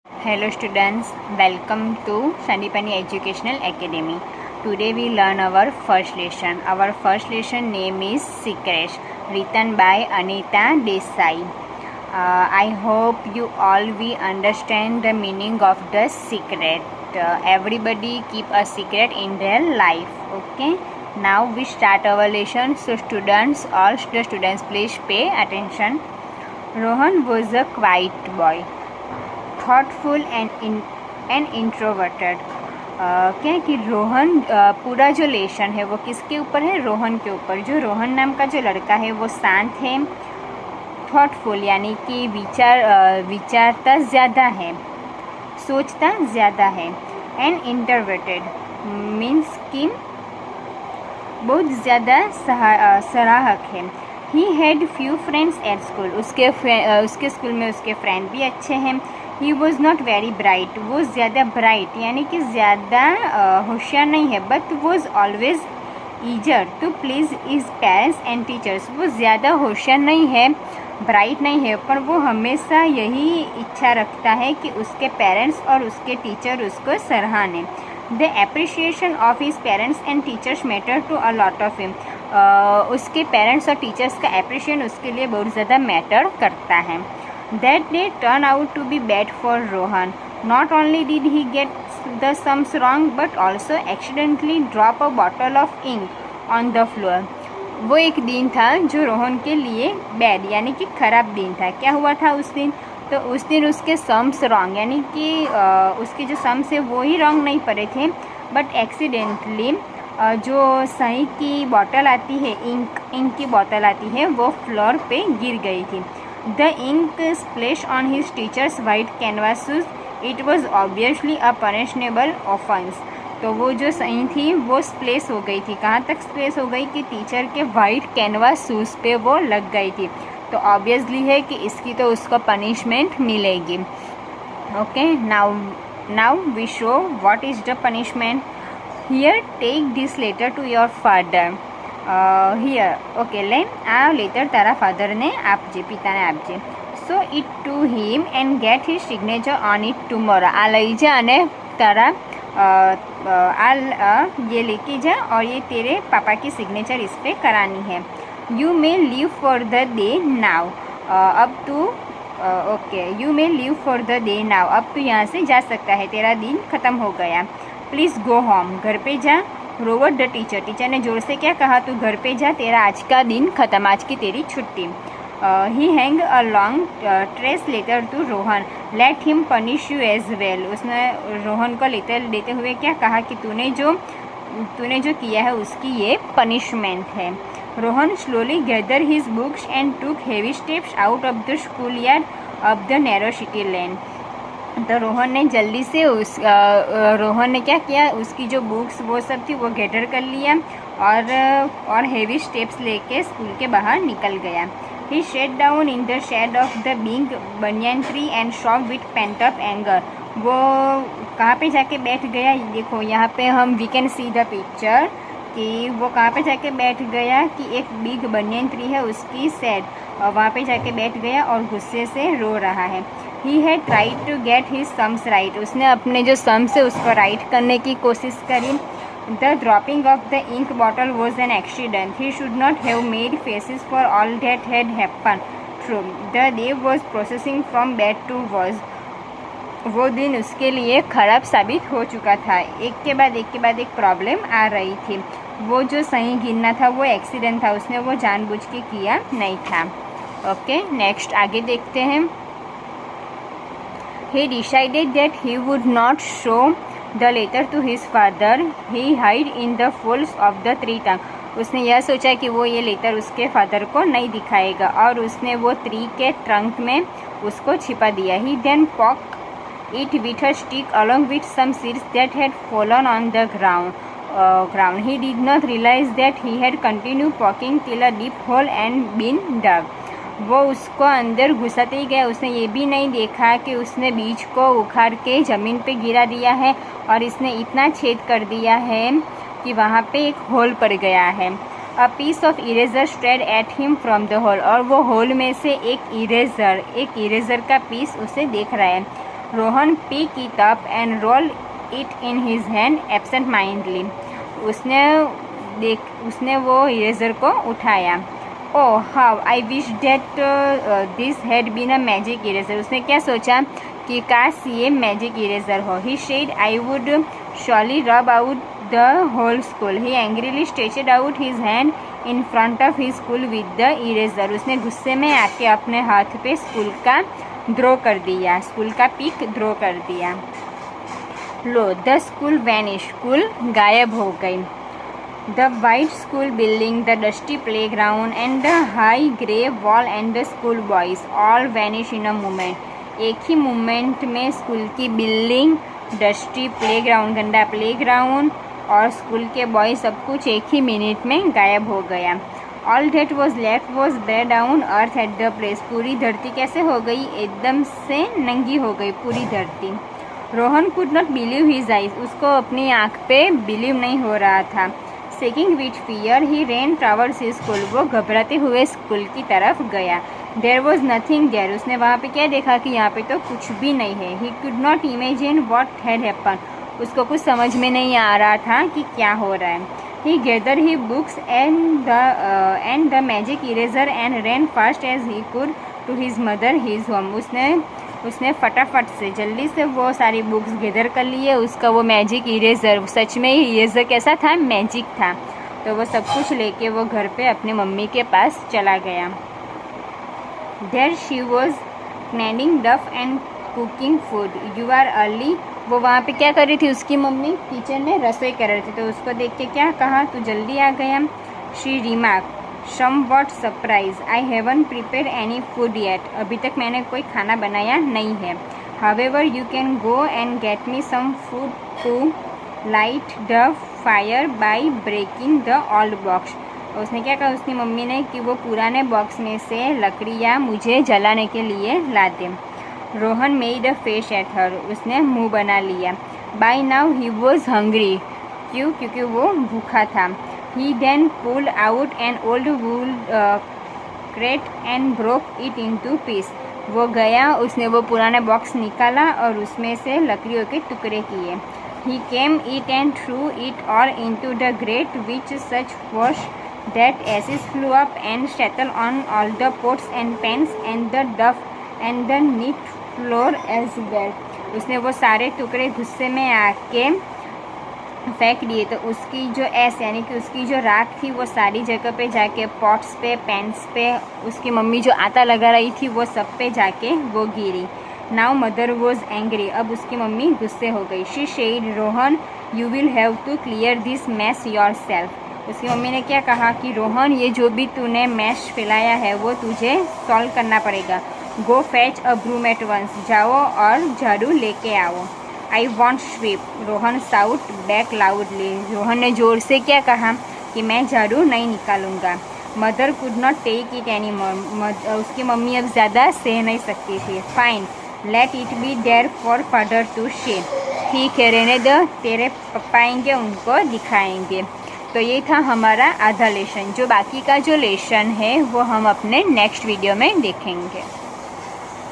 Hello students, welcome to Sandipani Educational Academy. Today we learn our first lesson. Our first lesson name is Secrets, written by Anita Desai. I hope you all we understand the meaning of the secret. Everybody keep a secret in their life. Okay. Now we start our lesson. So students, all the students please pay attention. Rohan was a quiet boy. Thoughtful and introverted. क्या है कि रोहन पूरा जो lesson है वो किसके ऊपर है? रोहन के ऊपर। जो रोहन नाम का जो लड़का है वो शांत है, थॉटफुल यानी कि विचारता ज़्यादा है, सोचता ज़्यादा है, एंड इंट्रोवर्टेड मीन्स कि बहुत ज़्यादा सराहक है। He had few friends at school. उसके स्कूल में उसके फ्रेंड भी अच्छे हैं। He was not very bright. वो ज़्यादा ब्राइट यानी कि ज़्यादा होशियार नहीं है, but was always eager to please his parents and teachers. वो ज़्यादा होशियार नहीं है, ब्राइट नहीं है, पर वो हमेशा यही इच्छा रखता है कि उसके पेरेंट्स और उसके टीचर उसको सराहने। The appreciation of his parents and teachers matter to a lot of him. उसके पेरेंट्स और टीचर्स का एप्रिशिएशन उसके लिए बहुत ज़्यादा मैटर करता है। That day turned out to be bad for Rohan. Not only did he get the sums wrong, but also accidentally drop a bottle of ink on the floor. वो एक दिन था जो रोहन के लिए बैड यानी कि ख़राब दिन था। क्या हुआ था उस दिन? तो उस दिन उसके सम्स रॉन्ग यानी कि उसके जो सम्स है वो ही रॉन्ग नहीं पड़े थे, बट एक्सीडेंटली जो सही की बॉटल आती है, इंक की बॉटल आती है, वो फ्लोर पे गिर गई थी। The ink splashed on his teacher's white canvases. It was obviously a punishable offense. तो वो जो सही थी वो स्प्लेश हो गई थी। कहाँ तक स्प्लेश हो गई कि टीचर के वाइट कैनवास शूज़ पे वो लग गई थी। तो ऑब्वियसली है कि इसकी तो उसको पनिशमेंट मिलेगी। Okay, now we show what is the punishment. Here take this letter to your father. Here okay, ले आ लेटर तारा फादर ने आपजे, पिता ने आपजे। So it to him and get his signature on it tomorrow. आ लई जा अने तारा ये लेके जा और ये तेरे पापा की सिग्नेचर इस पर करानी है। You may leave for the day now. अब तू okay, you may leave for the day now. अब तू यहाँ से जा सकता है, तेरा दिन ख़त्म हो गया। Please go home. घर पे जा। Rover the teacher. टीचर ने जोर से क्या कहा? तू घर पे जा, तेरा आज का दिन ख़त्म, आज की तेरी छुट्टी। He hang a long trace letter to Rohan. Let him punish you as well. उसने रोहन को लेटर देते हुए क्या कहा कि तूने जो किया है उसकी ये पनिशमेंट है। Rohan slowly gather his books and took heavy steps out of the school yard of the narrow city lane. तो रोहन ने जल्दी से रोहन ने क्या किया? उसकी जो बुक्स वो सब थी वो गैदर कर लिया और हेवी स्टेप्स लेके स्कूल के बाहर निकल गया। He sat down in the shade of the big banyan tree and shook with pent up anger. वो कहाँ पे जाके बैठ गया? देखो यहाँ पे हम we can see the picture कि वो कहाँ पे जाके बैठ गया कि एक बिग बनियन ट्री है उसकी शेड, वहाँ पे जाके बैठ गया और गुस्से से रो रहा है। He had tried to get his sums right. उसने अपने जो सम्स है उसको राइट करने की कोशिश करी। The dropping of the ink bottle was an accident. He should not have made faces for all that had happen. True, the day was processing from bad to worse. वो दिन उसके लिए ख़राब साबित हो चुका था। एक के बाद एक प्रॉब्लम आ रही थी। वो जो सही गिनना था वो एक्सीडेंट था, उसने वो जानबूझ के किया नहीं था। ओके, नेक्स्ट आगे देखते हैं। He decided that he would not show the letter to his father. He hid in the folds of the tree trunk. उसने यह सोचा कि वो ये लेटर उसके फादर को नहीं दिखाएगा और उसने वो ट्री के ट्रंक में उसको छिपा दिया। He then poked it with a stick along with some seeds that had fallen on the ground. He did not realize that he had continued poking till a deep hole and been dug. वो उसको अंदर घुसाते ही गया। उसने ये भी नहीं देखा कि उसने बीज को उखाड़ के ज़मीन पे गिरा दिया है और इसने इतना छेद कर दिया है कि वहाँ पे एक होल पड़ गया है। A piece of eraser strayed at him from the hole. और वो होल में से एक इरेजर का पीस उसे देख रहा है। Rohan pick it up and roll it in his hand absent mindedly. उसने वो इरेजर को उठाया। Oh how I wish that this had been a magic eraser. उसने क्या सोचा कि काश ये मैजिक इरेजर हो। He said I would surely rub out the whole school. He angrily stretched out his hand in front of his school with the eraser. उसने गुस्से में आके अपने हाथ पे स्कूल का ड्रॉ कर दिया, स्कूल का पिक ड्रॉ कर दिया। लो द स्कूल वैनिश। स्कूल गायब हो गई। The white school building, the dusty playground and the high grey wall and the school boys all vanish in a moment. एक ही मोमेंट में स्कूल की बिल्डिंग, डस्टी प्लेग्राउंड, गंदा playground और school के boy सब कुछ एक ही मिनट में गायब हो गया। All that was left was bare down earth at the place. पूरी धरती कैसे हो गई? एकदम से नंगी हो गई पूरी धरती। Rohan could not believe his eyes. उसको अपनी आँख पे बिलीव नहीं हो रहा था। Shaking with fear, he ran towards his school. वो घबराते हुए स्कूल की तरफ गया। There was nothing there. उसने वहाँ पे क्या देखा कि यहाँ पे तो कुछ भी नहीं है। He could not imagine what had happened. उसको कुछ समझ में नहीं आ रहा था कि क्या हो रहा है। He gathered his books and the magic eraser and ran fast as he could to his mother, his home. उसने फटाफट से जल्दी से वो सारी बुक्स गैदर कर लिए। उसका वो मैजिक इरेज़र, सच में ही इरेज़र कैसा था? मैजिक था। तो वो सब कुछ लेके वो घर पे अपने मम्मी के पास चला गया। There she was cleaning duff and cooking food. You are early. वो वहाँ पे क्या कर रही थी? उसकी मम्मी किचन में रसोई कर रही थी। तो उसको देख के क्या कहा? तू जल्दी आ गया। She remark somewhat surprised, I haven't prepared any food yet. अभी तक मैंने कोई खाना बनाया नहीं है। However, you can go and get me some food to light the fire by breaking the old box. उसने क्या कहा उसकी मम्मी ने कि वो पुराने बॉक्स में से लकड़ियाँ मुझे जलाने के लिए ला दे। Rohan made a face at her. उसने मुँह बना लिया। By now he was hungry. क्यों? क्योंकि वो भूखा था। He then pulled out an old wool crate and broke it into pieces. वो गया, उसने वो पुराना बॉक्स निकाला और उसमें से लकड़ियों के टुकड़े किए। He came it and threw it all into the grate with such force that ashes flew up and settled on all the pots and pans and the duff and the neat floor as well. उसने वो सारे टुकड़े गुस्से में आके फेंक दिए। तो उसकी जो ऐस यानी कि उसकी जो राख थी वो सारी जगह पे जाके पॉट्स पे, पैंस पे, उसकी मम्मी जो आटा लगा रही थी वो सब पे जाके वो गिरी। Now mother was angry. अब उसकी मम्मी गुस्से हो गई। She said Rohan you will have to clear this mess yourself. उसकी मम्मी ने क्या कहा कि रोहन ये जो भी तूने मैश फैलाया है वो तुझे सॉल्व करना पड़ेगा। Go fetch a broom at once. जाओ और झाड़ू लेके आओ। I won't sweep. Rohan shouted back loudly. Rohan ने ज़ोर से क्या कहा कि मैं झाड़ू नहीं निकालूंगा। Mother could not take it any more. उसकी मम्मी अब ज़्यादा सह नहीं सकती थी। Fine let it be there for father to see. ठीक है, रहने दो, तेरे पापा आएंगे उनको दिखाएंगे। तो ये था हमारा आधा लेसन। जो बाकी का जो लेसन है वो हम अपने नेक्स्ट वीडियो में देखेंगे।